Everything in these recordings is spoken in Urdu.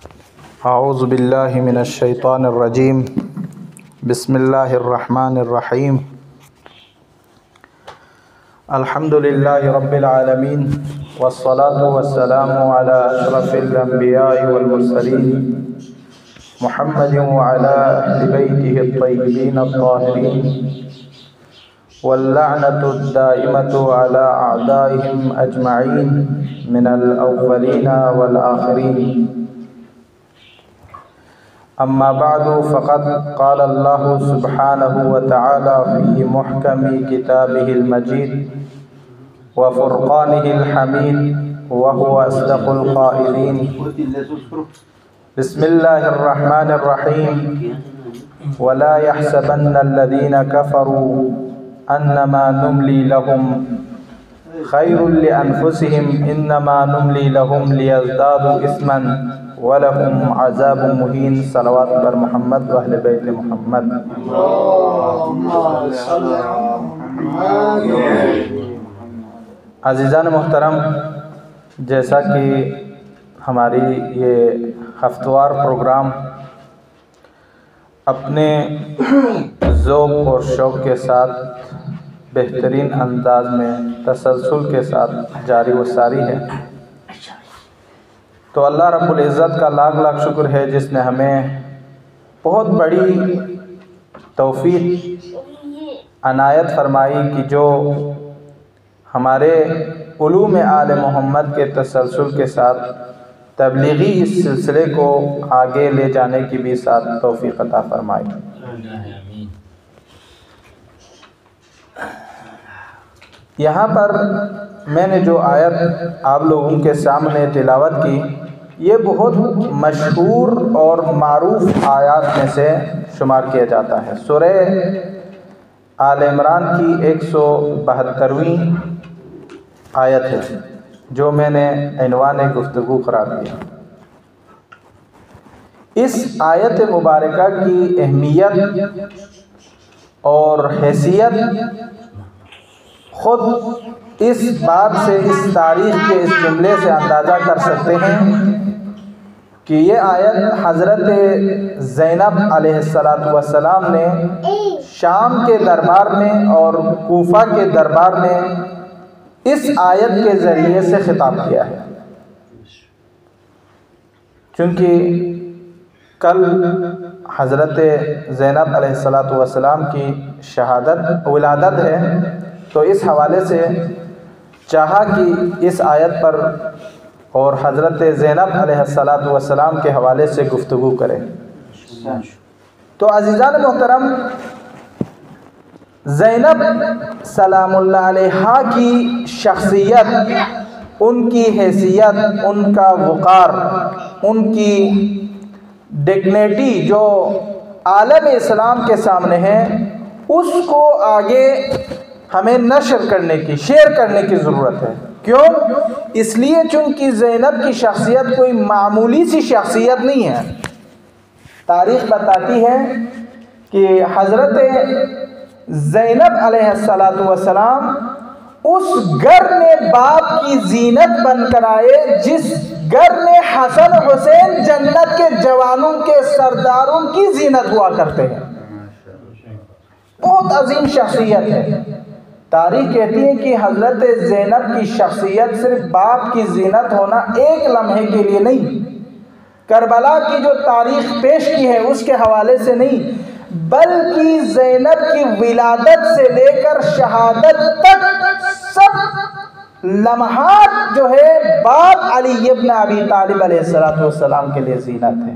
اعوذ باللہ من الشیطان الرجیم بسم اللہ الرحمن الرحیم الحمد للہ رب العالمین والصلاة والسلام علی اشرف الانبیاء والمرسلین محمد وعلی اہل بیتہ الطیبین الطاہرین واللعنة الدائمة على أعدائهم أجمعين من الأولين والآخرين أما بعد فقد قال الله سبحانه وتعالى في محكم كتابه المجيد وفرقانه الحميد وهو أصدق القائلين بسم الله الرحمن الرحيم ولا يحسبن الذين كفروا انما نملی لهم خیر لانفسهم انما نملی لهم لیزدادوا اثما ولهم عذاب مہین۔ صلوات بر محمد و اہل بیت محمد۔ عزیزان محترم، جیسا کہ ہماری یہ ہفتوار پروگرام اپنے ذوق اور شوق کے ساتھ بہترین انداز میں تسلسل کے ساتھ جاری و ساری ہے، تو اللہ رب العزت کا لاکھ لاکھ شکر ہے جس نے ہمیں بہت بڑی توفیق عنایت فرمائی کہ جو ہمارے علوم آل محمد کے تسلسل کے ساتھ تبلیغی اس سلسلے کو آگے لے جانے کی بھی ساتھ توفیق عطا فرمائی۔ یہاں پر میں نے جو آیت آپ لوگوں کے سامنے تلاوت کی، یہ بہت مشہور اور معروف آیات میں سے شمار کیا جاتا ہے۔ سورہ آل عمران کی 172ویں آیت ہے جو میں نے عنوان گفتگو قرار دیا۔ اس آیت مبارکہ کی اہمیت اور حیثیت خود اس بات سے، اس تاریخ کے اس جملے سے اندازہ کر سکتے ہیں کہ یہ آیت حضرت زینب علیہ السلام نے شام کے دربار میں اور کوفہ کے دربار میں اس آیت کے ذریعے سے خطاب کیا ہے، چونکہ کل حضرت زینب علیہ السلام کی ولادت ہے، تو اس حوالے سے چاہا کہ اس آیت پر اور حضرت زینب علیہ السلام کے حوالے سے گفتگو کریں۔ تو عزیزان محترم، زینب سلام اللہ علیہا کی شخصیت، ان کی حیثیت، ان کا وقار، ان کی ڈگنیٹی جو عالم اسلام کے سامنے ہے، اس کو آگے ہمیں نشر کرنے کی، شیئر کرنے کی ضرورت ہے۔ کیوں؟ اس لیے چونکہ زینب کی شخصیت کوئی معمولی سی شخصیت نہیں ہے۔ تاریخ بتاتی ہے کہ حضرت زینب علیہ السلام اس گھر میں باپ کی زینت بن کر آئے جس گھر میں حسن حسین جنت کے جوانوں کے سرداروں کی زینت ہوا کرتے ہیں۔ بہت عظیم شخصیت ہے۔ تاریخ کہتی ہے کہ حضرت زینب کی شخصیت صرف باپ کی زینت ہونا ایک لمحے کے لیے نہیں، کربلا کی جو تاریخ پیش کی ہے اس کے حوالے سے نہیں، بلکہ زینب کی ولادت سے لے کر شہادت تک سب لمحات جو ہے باپ علی ابن ابی طالب علیہ السلام کے لیے زینت ہے۔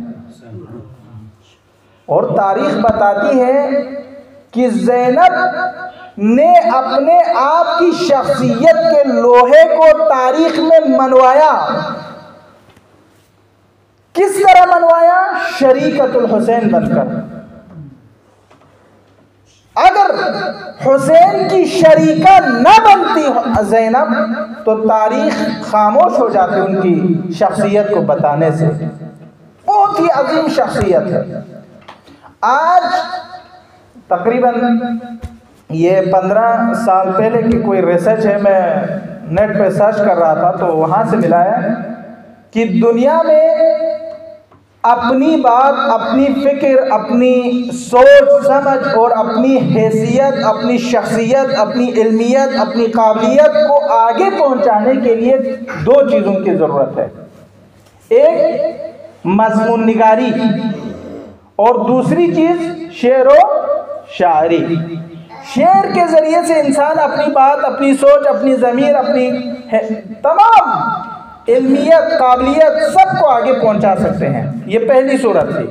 اور تاریخ بتاتی ہے کہ زینب نے اپنے آپ کی شخصیت کے لوہے کو تاریخ میں منوایا۔ کس طرح منوایا؟ شریکت الحسین بن کر۔ اگر حسین کی شریکہ نہ بنتی زینب تو تاریخ خاموش ہو جاتی ان کی شخصیت کو بتانے سے۔ بہت ہی عظیم شخصیت ہے۔ آج تقریباً یہ 15 سال پہلے کی کوئی ریسرچ ہے، میں نیٹ پہ سرچ کر رہا تھا تو وہاں سے ملا ہے کہ دنیا میں اپنی بات، اپنی فکر، اپنی سوچ سمجھ اور اپنی حیثیت، اپنی شخصیت، اپنی علمیت، اپنی قابلیت کو آگے پہنچانے کے لیے دو چیزوں کی ضرورت ہے، ایک مضمون نگاری اور دوسری چیز شعر و شاعری۔ شعر کے ذریعے سے انسان اپنی بات، اپنی سوچ، اپنی ضمیر، اپنی تمام علمیت، قابلیت سب کو آگے پہنچا سکتے ہیں، یہ پہلی صورت تھی۔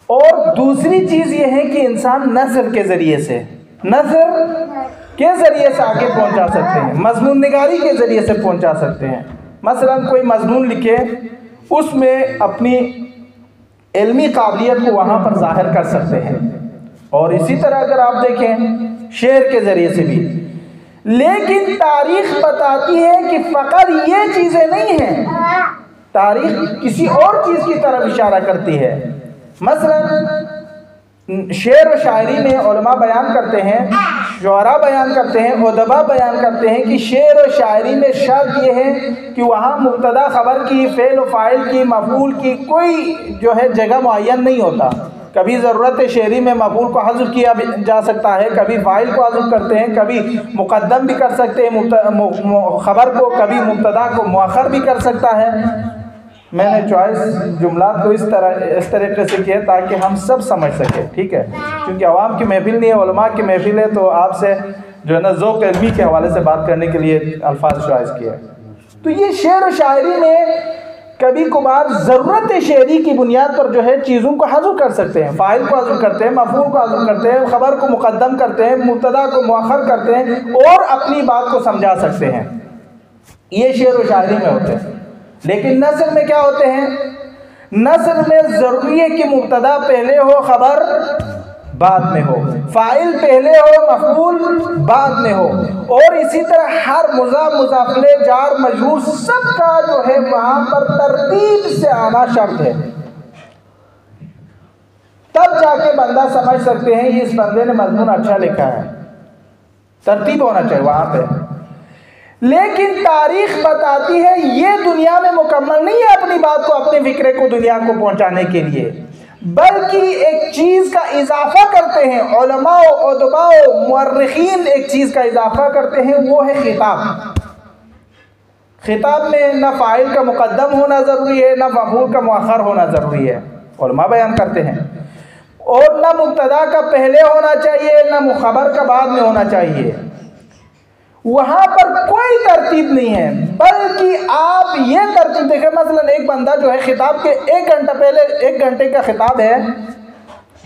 اور دوسری چیز یہ ہے کہ انسان نثر کے ذریعے سے آگے پہنچا سکتے ہیں، مضمون نگاری کے ذریعے سے پہنچا سکتے ہیں۔ مثلا کوئی مضمون لکھے، اس میں اپنی علمی قابلیت کو وہاں پر ظاہر کر سکتے ہیں، اور اسی طرح اگر آپ دیکھیں شعر کے ذریعے سے بھی۔ لیکن تاریخ بتاتی ہے کہ فقط یہ چیزیں نہیں ہیں، تاریخ کسی اور چیز کی طرف اشارہ کرتی ہے۔ مثلا شعر و شاعری میں علماء بیان کرتے ہیں، شعراء بیان کرتے ہیں، ادباء بیان کرتے ہیں کہ شعر و شاعری میں شرط یہ ہے کہ وہاں مبتدا خبر کی، فعل و فاعل کی، مفعول کی کوئی جو ہے جگہ معین نہیں ہوتا۔ کبھی ضرورت شعری میں مفعول کو حذف کیا جا سکتا ہے، کبھی فاعل کو حذف کرتے ہیں، کبھی مقدم بھی کر سکتے ہیں خبر کو، کبھی مبتدا کو مؤخر بھی کر سکتا ہے۔ میں نے چوائس جملات کو اس طریقے سے کیا تاکہ ہم سب سمجھ سکیں، ٹھیک ہے، کیونکہ عوام کی محفل نہیں ہے، علماء کی محفل ہے، تو آپ سے جو ہے نا ذوق علمی کے حوالے سے بات کرنے کے لیے الفاظ چوائس کیا ہے۔ تو یہ شعر و شاعری میں کبھی کبھار ضرورت شعری کی بنیاد پر جو ہے چیزوں کو حذف کر سکتے ہیں، فاعل کو حذف کرتے ہیں، مفعول کو حذف کرتے ہیں، خبر کو مقدم کرتے ہیں، مبتدا کو مؤخر کرتے ہیں اور اپنی بات کو سمجھا سکتے ہیں۔ یہ شعر و شاعری میں ہوتے ہیں۔ لیکن نثر میں کیا ہوتے ہیں؟ نثر میں ضروری ہے کہ مبتدا پہلے ہو، خبر بعد میں ہو، فاعل پہلے ہو، مفعول بعد میں ہو، اور اسی طرح ہر مضاف، مضاف الیہ، جار مجرور سب کا جو ہے وہاں پر ترتیب سے آنا شرط ہے۔ تب جا کے بندہ سمجھ سکتے ہیں اس بندے نے مضمون اچھا لکھا ہے، ترتیب ہونا چاہیے وہاں پہ۔ لیکن تاریخ بتاتی ہے یہ دنیا میں مکمل نہیں ہے اپنی بات کو، اپنے فکرے کو دنیا کو پہنچانے کے لیے، بلکہ ایک چیز کا اضافہ کرتے ہیں علماء، ادباء، مورخین، ایک چیز کا اضافہ کرتے ہیں، وہ ہے خطاب۔ خطاب میں نہ فاعل کا مقدم ہونا ضروری ہے، نہ مفعول کا مؤخر ہونا ضروری ہے، علماء بیان کرتے ہیں، اور نہ مبتدا کا پہلے ہونا چاہیے، نہ خبر کا بعد میں ہونا چاہیے۔ وہاں پر کوئی ترتیب نہیں ہے، بلکہ آپ یہ ترتیب دیکھیں۔ مثلا ایک بندہ جو ہے خطاب کے 1 گھنٹہ پہلے، 1 گھنٹے کا خطاب ہے،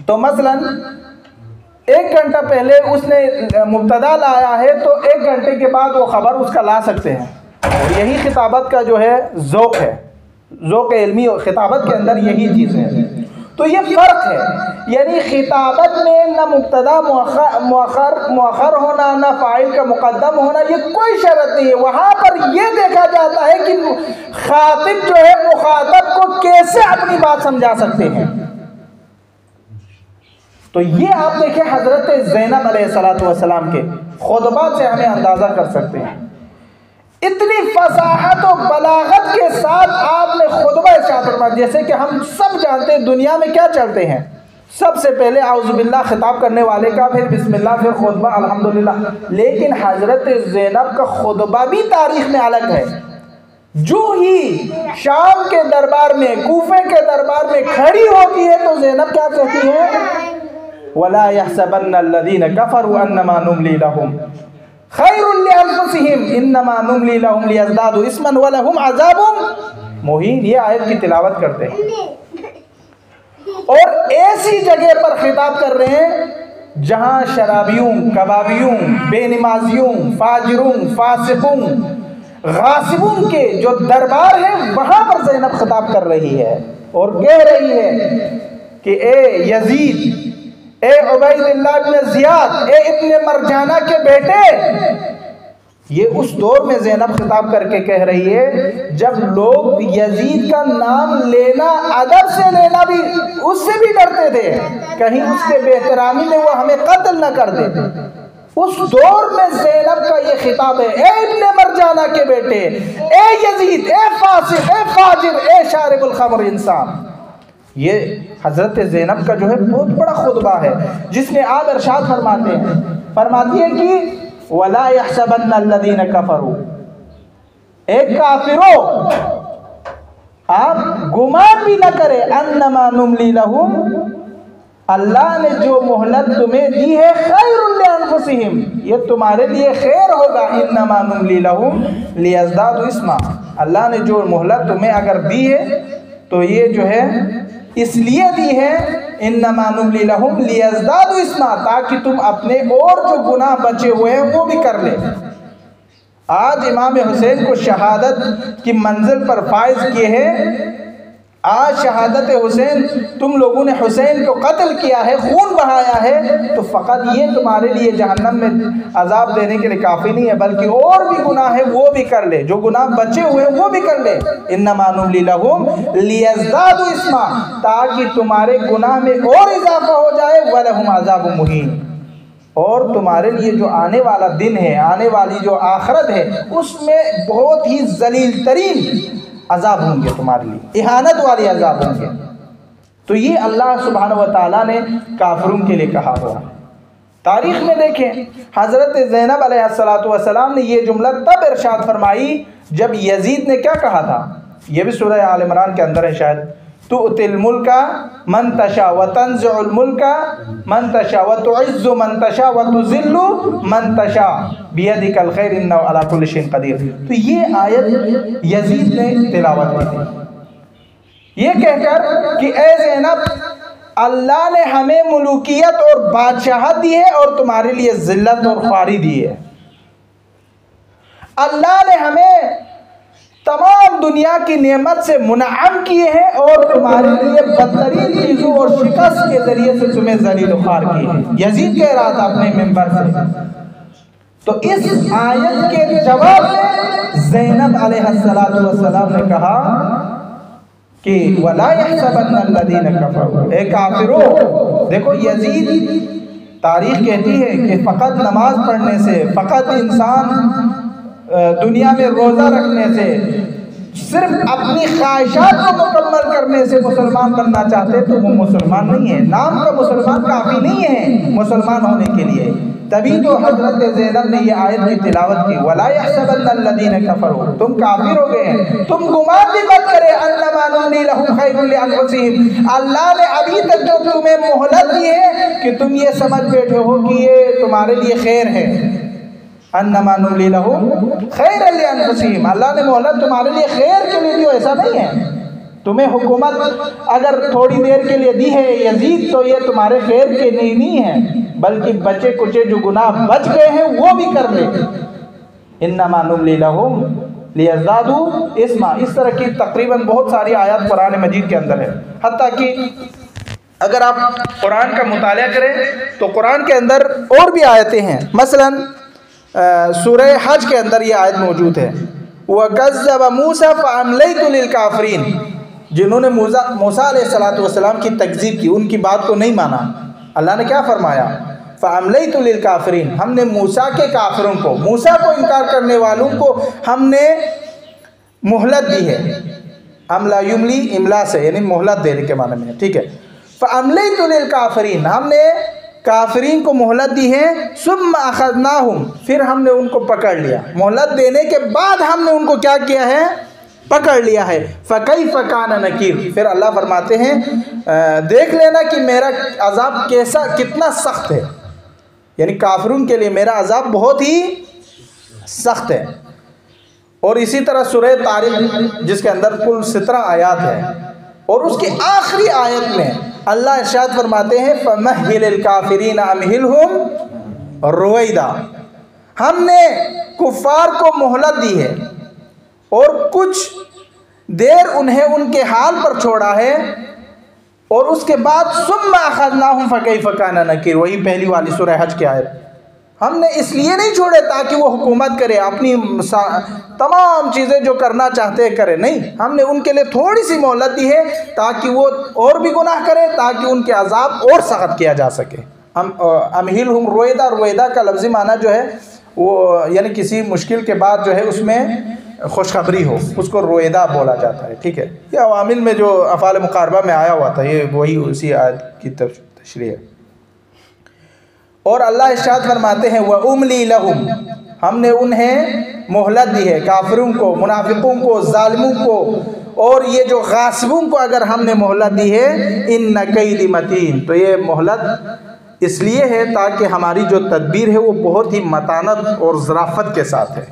تو مثلا 1 گھنٹہ پہلے اس نے مبتدا لایا ہے، تو 1 گھنٹے کے بعد وہ خبر اس کا لا سکتے ہیں، اور یہی خطابت کا جو ہے ذوق ہے، ذوق علمی اور خطابت کے اندر یہی چیز ہے۔ تو یہ فرق ہے، یعنی خطابت میں نہ مبتدا مؤخر ہونا، نہ فاعل کا مقدم ہونا، یہ کوئی شرط نہیں ہے۔ وہاں پر یہ دیکھا جاتا ہے کہ خاطب جو ہے مخاطب کو کیسے اپنی بات سمجھا سکتے ہیں۔ تو یہ آپ دیکھیں حضرت زینب علیہ السلام کے خطبات سے ہمیں اندازہ کر سکتے ہیں، اتنی فصاحت و بلاغت کے ساتھ آپ نے خطبہ ارشاد فرمایا۔ جیسے کہ ہم سب جانتے ہیں دنیا میں کیا چلتے ہیں، سب سے پہلے اعوذ باللہ خطاب کرنے والے کا، پھر بسم اللہ، پھر خطبہ الحمدللہ۔ لیکن حضرت زینب کا خطبہ بھی تاریخ میں الگ ہے۔ جو ہی شام کے دربار میں، کوفے کے دربار میں کھڑی ہوتی ہے تو زینب کیا کہتی ہے؟ وَلَا يَحْسَبَنَّ الَّذِينَ كَفَرُوا أَنَّمَا نُمْلِي لَهُمْ خَيْرٌ لِأَنفُسِهِمْ إِنَّمَا نُمْلِي لَهُمْ لِيَزْدَادُوا إِثْمًا وَلَهُمْ عَذَابٌ مُهِينٌ۔ یہ آیت کی تلاوت کرتے ہیں اور ایسی جگہ پر خطاب کر رہے ہیں جہاں شرابیوں، کبابیوں، بے نمازیوں، فاجروں، فاسقوں، غاصبوں کے جو دربار ہے وہاں پر زینب خطاب کر رہی ہے اور کہہ رہی ہے کہ اے یزید، اے عبید اللہ بن زیاد، اے ابن مرجانہ کے بیٹے۔ یہ اس دور میں زینب خطاب کر کے کہہ رہی ہے جب لوگ یزید کا نام لینا، ادب سے لینا بھی اس سے بھی ڈرتے تھے، کہیں اس کے بے احترامی میں وہ ہمیں قتل نہ کر دے۔ اس دور میں زینب کا یہ خطاب ہے، اے ابن مرجانہ کے بیٹے، اے یزید، اے فاسق، اے فاجر، اے شارب الخمر انسان۔ یہ حضرت زینب کا جو ہے بہت بڑا خطبہ ہے، جس میں آپ ارشاد فرماتے ہیں، فرماتی ہے کہ وَلَا يَحْسَبَنَّ الَّذِينَ كَفَرُوا، اے کافروں آپ گمان بھی نہ کرے، انما نملی لہم، اللہ نے جو مہلت تمہیں دی ہے خیر لانفسہم، یہ تمہارے لیے خیر ہوگا، انما نملی لہم لیزدادوا اسما، اللہ نے جو مہلت تمہیں اگر دی ہے تو یہ جو ہے اس لیے دی ہے، انما نملی لہم لیزدادوا اسما، تاکہ تم اپنے اور جو گناہ بچے ہوئے ہیں وہ بھی کر لیں۔ آج امام حسین کو شہادت کی منزل پر فائز کیے ہیں، آج شہادت حسین، تم لوگوں نے حسین کو قتل کیا ہے، خون بہایا ہے، تو فقط یہ تمہارے لیے جہنم میں عذاب دینے کے لیے کافی نہیں ہے، بلکہ اور بھی گناہ ہے وہ بھی کر لے، جو گناہ بچے ہوئے ہیں وہ بھی کر لے، انما نملی لہم لیزدادوا اسما، تاکہ تمہارے گناہ میں اور اضافہ ہو جائے، ولہم عذاب مہین، اور تمہارے لیے جو آنے والا دن ہے، آنے والی جو آخرت ہے، اس میں بہت ہی ذلیل ترین عذاب ہوں گے، تمہارے لیے اہانت والے عذاب ہوں گے۔ تو یہ اللہ سبحانہ و تعالیٰ نے کافروں کے لیے کہا ہوا۔ تاریخ میں دیکھیں، حضرت زینب علیہ السلام نے یہ جملہ تب ارشاد فرمائی جب یزید نے کیا کہا تھا، یہ بھی سورہ آل عمران کے اندر ہے شاید، تؤتی الملک من تشاء وتنزع الملک من تشاء وتعز من تشاء وتذل من تشاء بیدک الخیر انہ علی کل شیء قدیر۔ تو یہ آیت یزید نے تلاوت کی، یہ کہہ کر کہ اے زینب، اللہ نے ہمیں ملوکیت اور بادشاہت دی ہے اور تمہارے لیے ذلت اور خواری دی ہے، اللہ نے ہمیں تمام دنیا کی نعمت سے منعم کیے ہیں اور تمہارے لیے بدترین چیزوں اور شکست کے ذریعے سے تمہیں ذلیل و خوار کیے ہیں، یزید کہہ رہا تھا اپنے منبر سے۔ تو اس آیت کے جواب میں زینب علیہ السلام نے کہا کہ وَلَا يَحْسَبَنَّ الَّذِينَ كَفَرُوا، اے کافروں، دیکھو یزید، تاریخ کہتی ہے کہ فقط نماز پڑھنے سے، فقط انسان دنیا میں روزہ رکھنے سے، صرف اپنی خواہشات کو مکمل کرنے سے مسلمان بننا چاہتے تو وہ مسلمان نہیں ہے، نام کا مسلمان کافی نہیں ہے مسلمان ہونے کے لیے۔ تبھی تو حضرت زینب نے یہ آیت کی تلاوت کی، وَلَا يَحْسَبَنَّ الَّذِينَ كَفَرُوا، تم کافر ہو گئے ہیں، تم گمان بھی مت کرے، انما نملی لہم خیر لانفسہم، اللہ نے ابھی تک جو تمہیں مہلت دی ہے کہ تم یہ سمجھ بیٹھے ہو کہ یہ تمہارے لیے خیر ہے، انما نملی لہم خیر لانفسہم، اللہ نے مہلت تمہارے لیے خیر کے لیے دی، ایسا نہیں ہے تمہیں حکومت اگر تھوڑی دیر کے لیے دی ہے یزید تو یہ تمہارے خیر کے لیے نہیں ہے، بلکہ بچے کچے جو گناہ بچ گئے ہیں وہ بھی کر لے، انما نملی لہم لیزدادوا اسما۔ اس طرح کی تقریباً بہت ساری آیات قرآن مجید کے اندر ہے، حتیٰ کہ اگر آپ قرآن کا مطالعہ کریں تو قرآن کے اندر اور بھی آیتیں ہیں، مثلاً سورہ حج کے اندر یہ آیت موجود ہے، وَكَذَّبَ مُوسَى فَأَمْلَيْتُ لِلْكَافِرِينَ، جنہوں نے موسیٰ علیہ السلام کی تکذیب کی، ان کی بات کو نہیں مانا، اللہ نے کیا فرمایا، فَأَمْلَيْتُ لِلْكَافِرِينَ، ہم نے موسیٰ کے کافروں کو، موسیٰ کو انکار کرنے والوں کو ہم نے مہلت دی ہے، املا یملی املا سے یعنی مہلت دینے کے معنی میں، ٹھیک ہے، فَأَمْلَيْتُ لِلْكَافِرِينَ، ہم نے کافرین کو مہلت دی ہے، ثم اخذناہم، پھر ہم نے ان کو پکڑ لیا، مہلت دینے کے بعد ہم نے ان کو کیا کیا ہے، پکڑ لیا ہے، فَكَيْفَ كَانَ نَكِيرٌ، پھر اللہ فرماتے ہیں دیکھ لینا کہ میرا عذاب کتنا سخت ہے، یعنی کافرون کے لیے میرا عذاب بہت ہی سخت ہے۔ اور اسی طرح سورہ طارق جس کے اندر کل 17 آیات ہے، اور اس کی آخری آیت میں اللہ ارشاد فرماتے ہیں فَمَهِّلِ الْكَافِرِينَ أَمْهِلْهُمْ رُوَيْدًا، ہم نے کفار کو مہلت دی ہے اور کچھ دیر انہیں ان کے حال پر چھوڑا ہے، اور اس کے بعد ثُمَّ أَخَذْنَاهُمْ فَكَيْفَ كَانَ نَكِيرٌ، وہی پہلی والی سورہ حج کی آیت، ہم نے اس لیے نہیں چھوڑے تاکہ وہ حکومت کرے، اپنی تمام چیزیں جو کرنا چاہتے ہیں کرے، نہیں، ہم نے ان کے لیے تھوڑی سی مہلت دی ہے تاکہ وہ اور بھی گناہ کرے، تاکہ ان کے عذاب اور سخت کیا جا سکے۔ امہلہم رویدا، رویدا کا لفظی معنی جو ہے وہ یعنی کسی مشکل کے بعد جو ہے اس میں خوشخبری ہو، اس کو رویدا بولا جاتا ہے، ٹھیک ہے. یہ عوامل میں جو افعال مقاربہ میں آیا ہوا تھا، یہ وہی اسی آیت کی تشریح ہے. اور اللہ ارشاد فرماتے ہیں وَأُمْلِي لَهُمْ، ہم نے انہیں مہلت دی ہے، کافروں کو، منافقوں کو، ظالموں کو، اور یہ جو غاصبوں کو اگر ہم نے مہلت دی ہے إِنَّ كَيْدِ مَتِينٌ، تو یہ مہلت اس لیے ہے تاکہ ہماری جو تدبیر ہے وہ بہت ہی متانت اور ظرافت کے ساتھ ہے،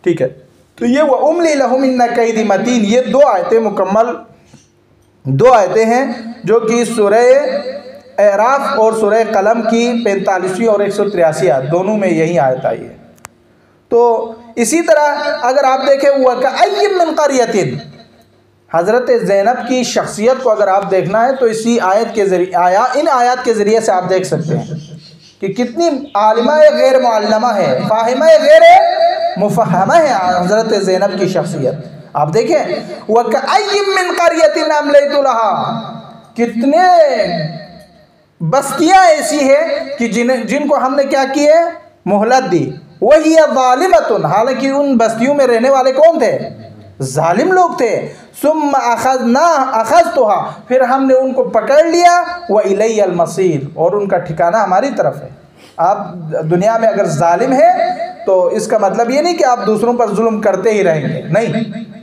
ٹھیک ہے. تو یہ وَأُمْلِي لَهُمْ إِنَّ كَيْدِ مَتِينٌ، یہ دو آیتیں مکمل دو آیتیں ہیں جو کہ سورہ اعراف اور سورہ قلم کی 45ویں اور 183 آیت دونوں میں یہی آیت آئی ہے. تو اسی طرح اگر آپ دیکھیں وَكَأَيٍّ مِّن قَرْيَةٍ، حضرت زینب کی شخصیت کو اگر آپ دیکھنا ہے تو اسی آیت کے ذریعے ان آیات کے ذریعے سے آپ دیکھ سکتے ہیں کہ کتنی عالمہ غیر معلمہ ہے، فاہمہ غیر مفہمہ ہے حضرت زینب کی شخصیت. آپ دیکھیں وَكَأَيٍّ مِّن قَرْيَةٍ أَمْلَيْتُ لَهَا، کتنے بستیاں ایسی ہیں کہ جن کو ہم نے کیا کی ہے، مہلت دی. وَهِيَ ظَالِمَةٌ، حالانکہ ان بستیوں میں رہنے والے کون تھے، ظالم لوگ تھے. ثُمَّ أَخَذْتُهَا، پھر ہم نے ان کو پکڑ لیا. وَإِلَيَّ الْمَصِيرُ، اور ان کا ٹھکانہ ہماری طرف ہے. آپ دنیا میں اگر ظالم ہیں تو اس کا مطلب یہ نہیں کہ آپ دوسروں پر ظلم کرتے ہی رہیں گے، نہیں،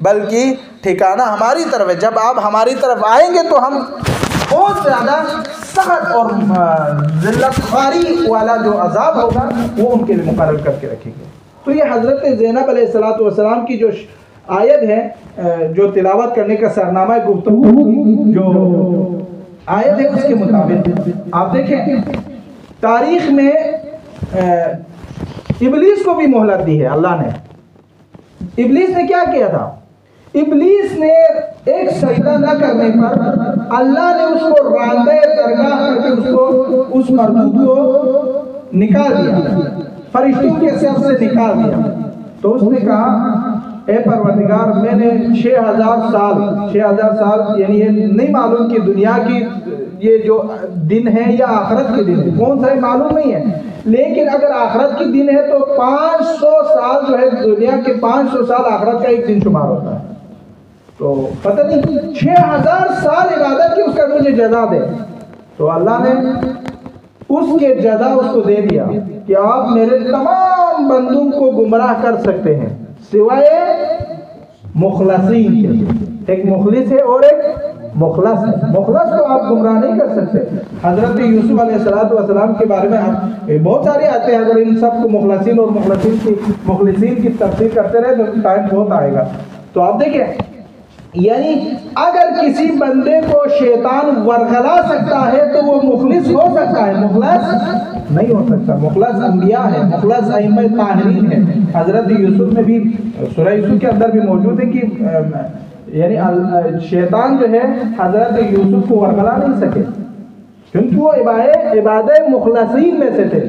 بلکہ ٹھکانہ ہماری طرف ہے. جب آپ ہماری طرف آئیں گے تو ہم بہت زیادہ سخت اور ذلت خواری والا جو عذاب ہوگا وہ ان کے لیے مقرر کر کے رکھیں گے. تو یہ حضرت زینب علیہ السلام کی جو آیت ہے، جو تلاوت کرنے کا سرنامہ گفتگو جو آیت ہے اس کے مطابق آپ دیکھیں تاریخ میں ابلیس کو بھی مہلت دی ہے اللہ نے. ابلیس نے کیا کیا تھا؟ ابلیس نے ایک سجدہ نہ کرنے پر اللہ نے اس کو راندے درگاہ کر کے اس مردود کو نکال دیا، فرشتوں کے سر سے نکال دیا. تو اس نے کہا اے پروردگار، میں نے 6000 سال یعنی یہ نہیں معلوم کہ دنیا کی یہ جو دن ہے یا آخرت کے دن ہے، کون سا ہے معلوم نہیں ہے، لیکن اگر آخرت کی دن ہے تو 500 سال جو ہے دنیا کے 500 سال آخرت کا ایک دن شمار ہوتا ہے. تو پتہ نہیں 6000 سال عبادت کی اس کا مجھے جزا دے. تو اللہ نے اس کے جزا اس کو دے دیا کہ آپ میرے تمام بندوں کو گمراہ کر سکتے ہیں سوائے مخلصین کے. ایک مخلص ہے اور ایک مخلص ہے. مخلص کو آپ گمراہ نہیں کر سکتے. حضرت یوسف علیہ السلام کے بارے میں بہت ساری آتے ہیں، اگر ان سب کو مخلصین اور مخلصین کی تفسیر کرتے رہے تو ٹائم بہت آئے گا. تو آپ دیکھیں یعنی اگر کسی بندے کو شیطان ورغلا سکتا ہے تو وہ مخلص ہو سکتا ہے، مخلص نہیں ہو سکتا. مخلص انبیاء ہے، مخلص ائمہ طاہرین ہے. حضرت یوسف میں بھی سورہ یوسف کے اندر بھی موجود ہے کہ یعنی شیطان جو ہے حضرت یوسف کو ورغلا نہیں سکے کیونکہ وہ عباد مخلصین میں سے تھے،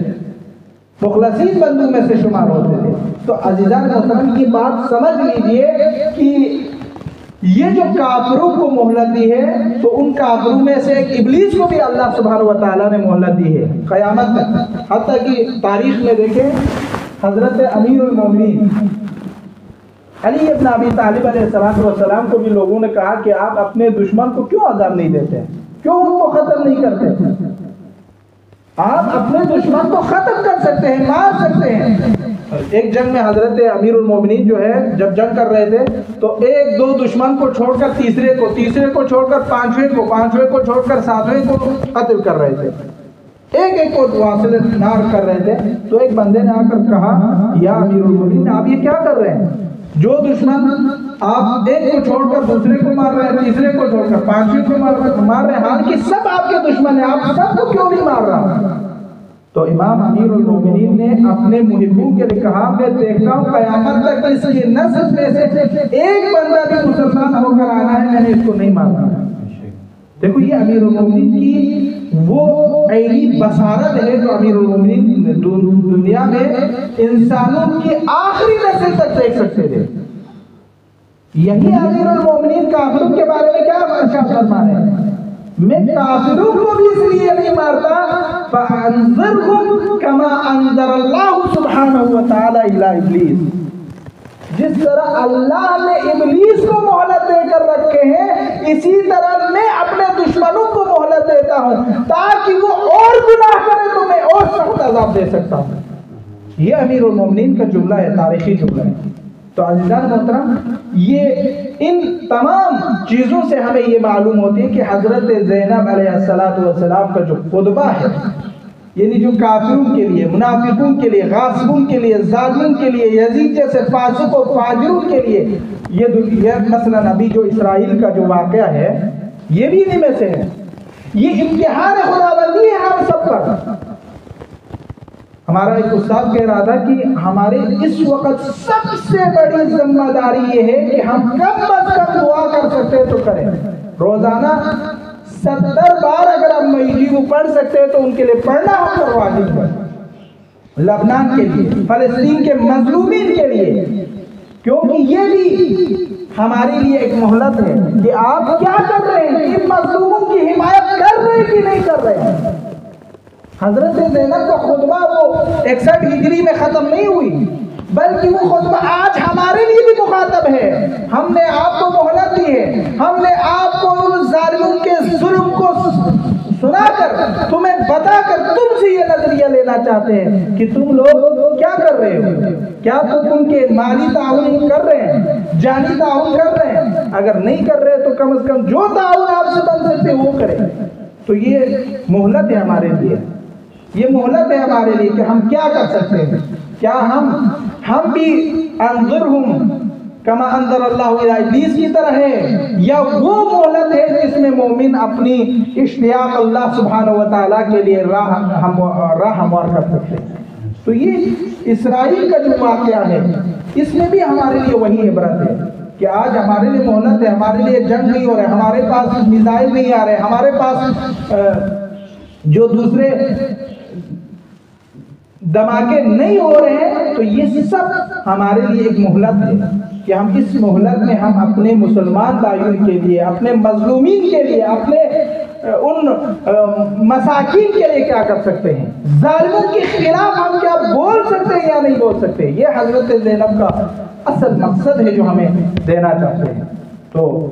مخلصین بندوں میں سے شمار ہوتے تھے. تو عزیزان محترم کی بات سمجھ لیجئے کہ یہ جو کافروں کو مہلت دی ہے تو ان کافروں میں سے ایک ابلیس کو بھی اللہ سبحانہ و تعالیٰ نے مہلت دی ہے قیامت تک. حتیٰ کہ تاریخ میں دیکھیں حضرت امیر المومنین علی ابن ابی طالب علیہ السلام کو بھی لوگوں نے کہا کہ آپ اپنے دشمن کو کیوں عذاب نہیں دیتے، کیوں ان کو ختم نہیں کرتے؟ آپ اپنے دشمن کو ختم کر سکتے ہیں، مار سکتے ہیں. ایک جنگ میں حضرت امیر المومنین جو ہے جب جنگ کر رہے تھے تو ایک دو دشمن کو چھوڑ کر تیسرے کو چھوڑ کر پانچویں کو چھوڑ کر ساتویں کو قتل کر رہے تھے، ایک کو واصل نار کر رہے تھے. تو ایک بندے نے آ کر کہا یا امیر المومنین آپ یہ کیا کر رہے ہیں؟ جو دشمن آپ ایک کو چھوڑ کر دوسرے کو مار رہے ہیں، تیسرے کو چھوڑ کر پانچویں کو مار رہے ہیں، حالانکہ سب آپ کے دشمن ہیں، آپ سب کو کیوں نہیں مار رہا؟ تو امام امیر المومنین نے اپنے محبوں کے لیے کہا میں دیکھتا ہوں قیامت تک اس کی نسل میں سے ایک بندہ بھی مسلمان ہو کر آنا ہے، میں نے اس کو نہیں مارنا. دیکھو یہ امیر المومنین کی وہ عینی بصارت ہے جو امیر المومنین دنیا میں انسانوں کی آخری نسل تک دیکھ سکتے تھے. یہی امیر المومنین کافروں کے بارے میں کیا ارشاد فرما رہے ہیں میں کافروں کو بھی اس لیے نہیں مارتا فَأَنذِرْهُمْ كَمَا أَنذَرَ اللَّهُ سُبْحَانَهُ وَتَعَالَى إِلَىٰ إِبْلِيسَ، جس طرح اللہ نے ابلیس کو مہلت دے کر رکھے ہیں، اسی طرح میں اپنے دشمنوں کو مہلت دیتا ہوں تاکہ وہ اور گناہ کرے تو میں اور سخت عذاب دے سکتا ہوں۔ یہ امیر المومنین کا جملہ ہے، تاریخی جملہ ہے۔ تو عزیزان محترم، یہ ان تمام چیزوں سے ہمیں یہ معلوم ہوتی ہے کہ حضرت زینب علیہ السلام کا جو خطبہ ہے، یعنی جو کافروں کے لیے، منافقوں کے لیے، غاصبوں کے لیے، ظالموں کے لیے، یزید جیسے فاسق و فاجروں کے لیے، یہ مثلا ابھی جو اسرائیل کا جو واقعہ ہے یہ بھی انہی میں سے ہے۔ یہ امتحان خداوندی ہے ہم سب پر۔ ہمارا ایک استاد کہہ رہا تھا کہ ہمارے اس وقت سب سے بڑی ذمہ داری یہ ہے کہ ہم کم از کم دعا کر سکتے تو کریں۔ روزانہ 70 بار اگر ہم مہیجی کو پڑھ سکتے ہیں تو ان کے لیے پڑھنا ہم پر واجب ہے، لبنان کے لیے، فلسطین کے مظلومین کے لیے، کیونکہ یہ بھی ہمارے لیے ایک مہلت ہے کہ آپ کیا کر رہے ہیں، ان مظلوموں کی حمایت کر رہے ہیں کہ نہیں کر رہے ہیں۔ حضرت زینب کا خطبہ وہ 61 ہجری میں ختم نہیں ہوئی، بلکہ وہ خطبہ آج ہمارے لیے بھی مخاطب ہے۔ ہم نے آپ کو مہلت دی ہے، ہم نے آپ کو ان ظالموں کے ظلم کو سنا کر، تمہیں بتا کر تم سے یہ نظریہ لینا چاہتے ہیں کہ تم لوگ کیا کر رہے ہو، کیا تم کے مالی تعاون کر رہے ہیں، جانی تعاون کر رہے ہیں؟ اگر نہیں کر رہے تو کم از کم جو تعاون آپ سے بن سکتے وہ کریں۔ تو یہ مہلت ہے ہمارے لیے، یہ مہلت ہے ہمارے لیے کہ ہم کیا کر سکتے ہیں۔ کیا ہم بھی انذرہم کما انذر اللہ الی ابلیس کی طرح ہے، یا وہ مہلت ہے جس میں مومن اپنی اشتیاق اللہ سبحانہ وتعالیٰ کے لیے راہ ہموار کر سکتے ہیں؟ تو یہ اسرائیل کا جو واقعہ ہے اس میں بھی ہمارے لیے وہی عبرت ہے کہ آج ہمارے لیے مہلت ہے، ہمارے لیے جنگ نہیں ہو رہا ہے، ہمارے پاس میزائل نہیں آ رہے، ہمارے پاس جو دوسرے دھماکے نہیں ہو رہے ہیں، تو یہ سب ہمارے لیے ایک مہلت ہے کہ ہم اس مہلت میں ہم اپنے مسلمان بھائیوں کے لیے، اپنے مظلومین کے لیے، اپنے ان مساکین کے لیے کیا کر سکتے ہیں، ظالموں کے خلاف ہم کیا بول سکتے ہیں یا نہیں بول سکتے۔ یہ حضرت زینب کا اصل مقصد ہے جو ہمیں دینا چاہتے ہیں۔ تو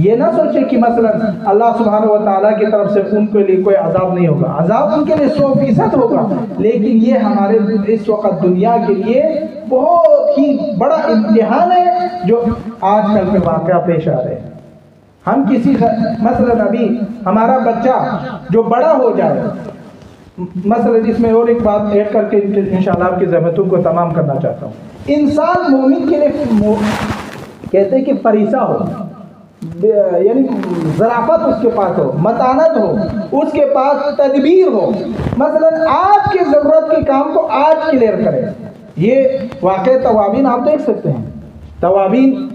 یہ نہ سوچے کہ مثلا اللہ سبحانہ وتعالیٰ کی طرف سے ان کے لیے کوئی عذاب نہیں ہوگا، عذاب ان کے لیے 100% ہوگا، لیکن یہ ہمارے اس وقت دنیا کے لیے بہت ہی بڑا امتحان ہے جو آج کل کے واقعہ پیش آ رہے ہیں۔ ہم کسی مثلا ابھی ہمارا بچہ جو بڑا ہو جائے، مثلا اس میں اور ایک بات ایڈ کر کے انشاءاللہ آپ کی زحمتوں کو تمام کرنا چاہتا ہوں۔ انسان مومن کے لیے کہتے ہیں کہ فریسہ ہو، یعنی ظرافت اس کے پاس ہو، متانت ہو، اس کے پاس تدبیر ہو، مثلا آج کی ضرورت کے کام کو آج کلیئر کرے۔ یہ واقع توابین آپ دیکھ سکتے ہیں، توابین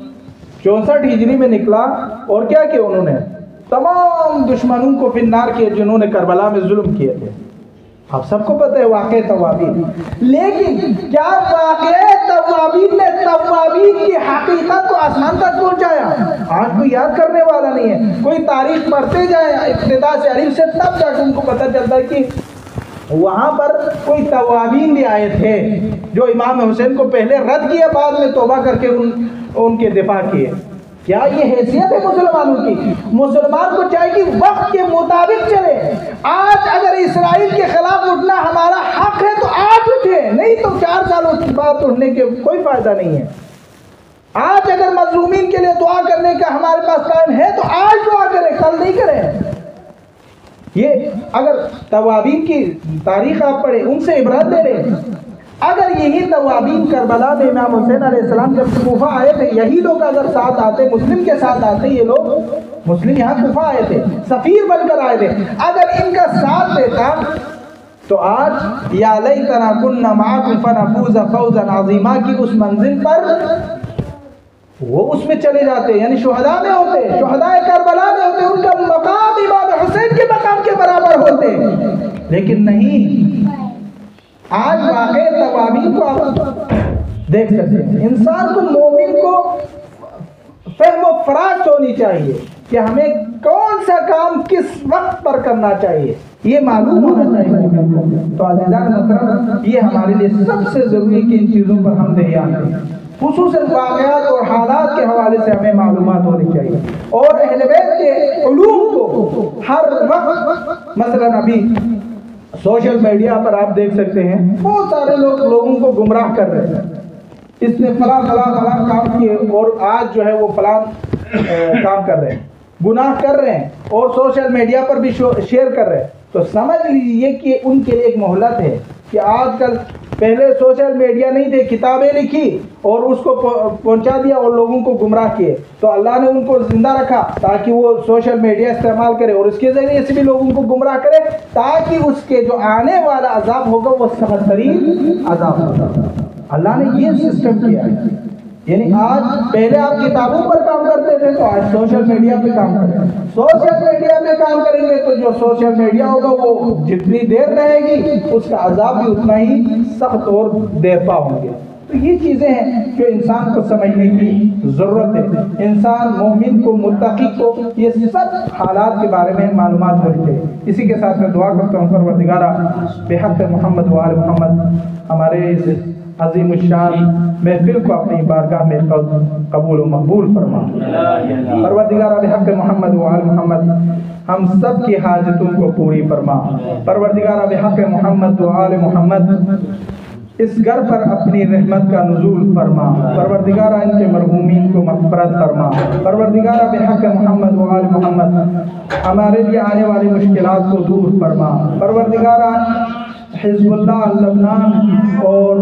64 ہجری میں نکلا اور کیا کیا انہوں نے، تمام دشمنوں کو فنار کیا جنہوں نے کربلا میں ظلم کیے تھے، آپ سب کو پتہ ہے واقع توابین۔ لیکن کیا واقع توابین نے توابین کی حقیقت کو آسمان تک پہنچایا؟ آج کوئی یاد کرنے والا نہیں ہے، کوئی تاریخ پڑھتے جائے ابتدا سے الف سے، تب جا کے ان کو پتہ چلتا ہے کہ وہاں پر کوئی توابین بھی آئے تھے جو امام حسین کو پہلے رد کیا، بعد میں توبہ کر کے ان کے دفاع کیے۔ کیا یہ حیثیت ہے مسلمانوں کی؟ مسلمان کو چاہیے کہ وقت کے مطابق چلے۔ آج اگر اسرائیل کے خلاف اٹھنا ہمارا حق ہے تو آج اٹھے، نہیں تو 4 سالوں کے بعد اٹھنے کے کوئی فائدہ نہیں ہے۔ آج اگر مظلومین کے لیے دعا کرنے کا ہمارے پاس ٹائم ہے تو آج دعا کریں، کل نہیں کریں۔ یہ اگر توابین کی تاریخ آپ پڑھیں، ان سے عبرت لے لیں۔ اگر یہی توابین کربلا میں امام حسین علیہ السلام جب کوفہ آئے تھے، یہی لوگ اگر ساتھ آتے، مسلم کے ساتھ آتے، یہ لوگ مسلم یہاں کوفہ آئے تھے، سفیر بن کر آئے تھے، اگر ان کا ساتھ دیتا تو آج یا لیتنا کنا معکم فنفوز فوزا عظیما کی اس منزل پر وہ اس میں چلے جاتے، یعنی شہداء میں ہوتے، شہداء کربلا میں ہوتے، ان کا مقام امام حسین کے مقام کے برابر ہوتے، لیکن نہیں۔ آج واقع توابین کو آپ دیکھ سکتے ہیں۔ انسان کو، مومن کو فہم و فراست ہونی چاہیے کہ ہمیں کون سا کام کس وقت پر کرنا چاہیے، یہ معلوم ہونا چاہیے. تو عزیزان محترم، یہ ہمارے لیے سب سے ضروری کہ ان چیزوں پر ہم دھیان دیں. خصوصاً واقعات اور حالات کے حوالے سے ہمیں معلومات ہونی چاہیے، اور اہل بیت کے علوم کو ہر وقت، مثلا ابھی سوشل میڈیا پر آپ دیکھ سکتے ہیں بہت سارے لوگوں کو گمراہ کر رہے ہیں. اس نے فلاں کام کیے اور آج جو ہے وہ فلاں کام کر رہے ہیں، گناہ کر رہے ہیں اور سوشل میڈیا پر بھی شیئر کر رہے ہیں. تو سمجھ لیجیے کہ ان کے لیے ایک مہلت ہے کہ آج کل، پہلے سوشل میڈیا نہیں تھے، کتابیں لکھی اور اس کو پہنچا دیا اور لوگوں کو گمراہ کیے. تو اللہ نے ان کو زندہ رکھا تاکہ وہ سوشل میڈیا استعمال کرے اور اس کے ذریعے سے بھی لوگوں کو گمراہ کرے، تاکہ اس کے جو آنے والا عذاب ہوگا وہ سخت ترین عذاب ہوگا. اللہ نے یہ سسٹم کیا ہے. یعنی آج پہلے آپ کتابوں پر کام کرتے تھے، تو آج سوشل میڈیا پہ کام کریں. سوشل میڈیا پہ کام کریں گے تو جو سوشل میڈیا ہوگا وہ جتنی دیر رہے گی اس کا عذاب بھی اتنا ہی سخت اور دیرپا ہوں گے. تو یہ چیزیں ہیں جو انسان کو سمجھنے کی ضرورت ہے. انسان مومن کو، متقی کو یہ سب حالات کے بارے میں معلومات ہونی چاہیے. اسی کے ساتھ میں دعا کرتا ہوں پروردگارہ بحق محمد و آل محمد ہمارے اس عظیم الشان محفل کو اپنی بارگاہ میں قبول و مقبول فرما. پروردگارہ بحق محمد و آل محمد ہم سب کی حاجتوں کو پوری فرما. پروردگارہ بحق محمد و آل محمد اس گھر پر اپنی رحمت کا نزول فرما. پروردگارہ ان کے مرحومین کو مغفرت فرما. پروردگارہ بحق محمد و آل محمد ہمارے لیے آنے والی مشکلات کو دور فرما. پروردگارہ حزب اللہ لبنان اور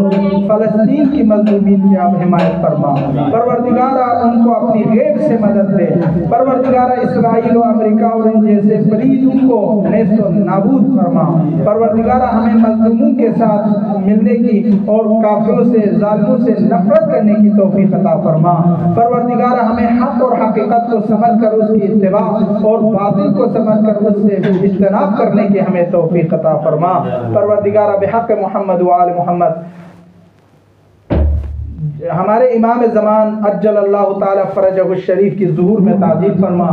فلسطین کی مظلومین کی آپ حمایت فرما. پروردگارہ ان کو اپنی غیب سے مدد دے. پروردگارہ اسرائیل و امریکہ اور ان جیسے پلیدوں کو نیست و نابود فرما. پروردگارہ ہمیں مظلوموں کے ساتھ ملنے کی اور کافروں سے، ظالموں سے نفرت کرنے کی توفیق عطا فرما. پروردگارہ ہمیں حق اور حقیقت کو سمجھ کر اس کی اتباع اور باطل کو سمجھ کر اس سے اجتناب کرنے کی ہمیں توفیق عطا فرما. پروردگارہ بحق محمد و آل محمد ہمارے امام زمان عجل اللہ تعالی فرجہ الشریف کی ظہور میں تعجیل فرما.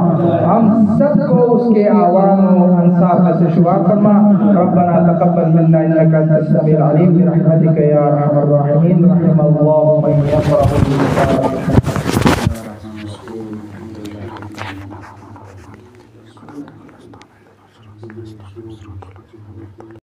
ہم سب کو اس کے اعوان و انصار میں سے شمار فرما. ربنا تقبل منا انك انت السميع العليم برحمتك يا ارحم الراحمين. رحم الله من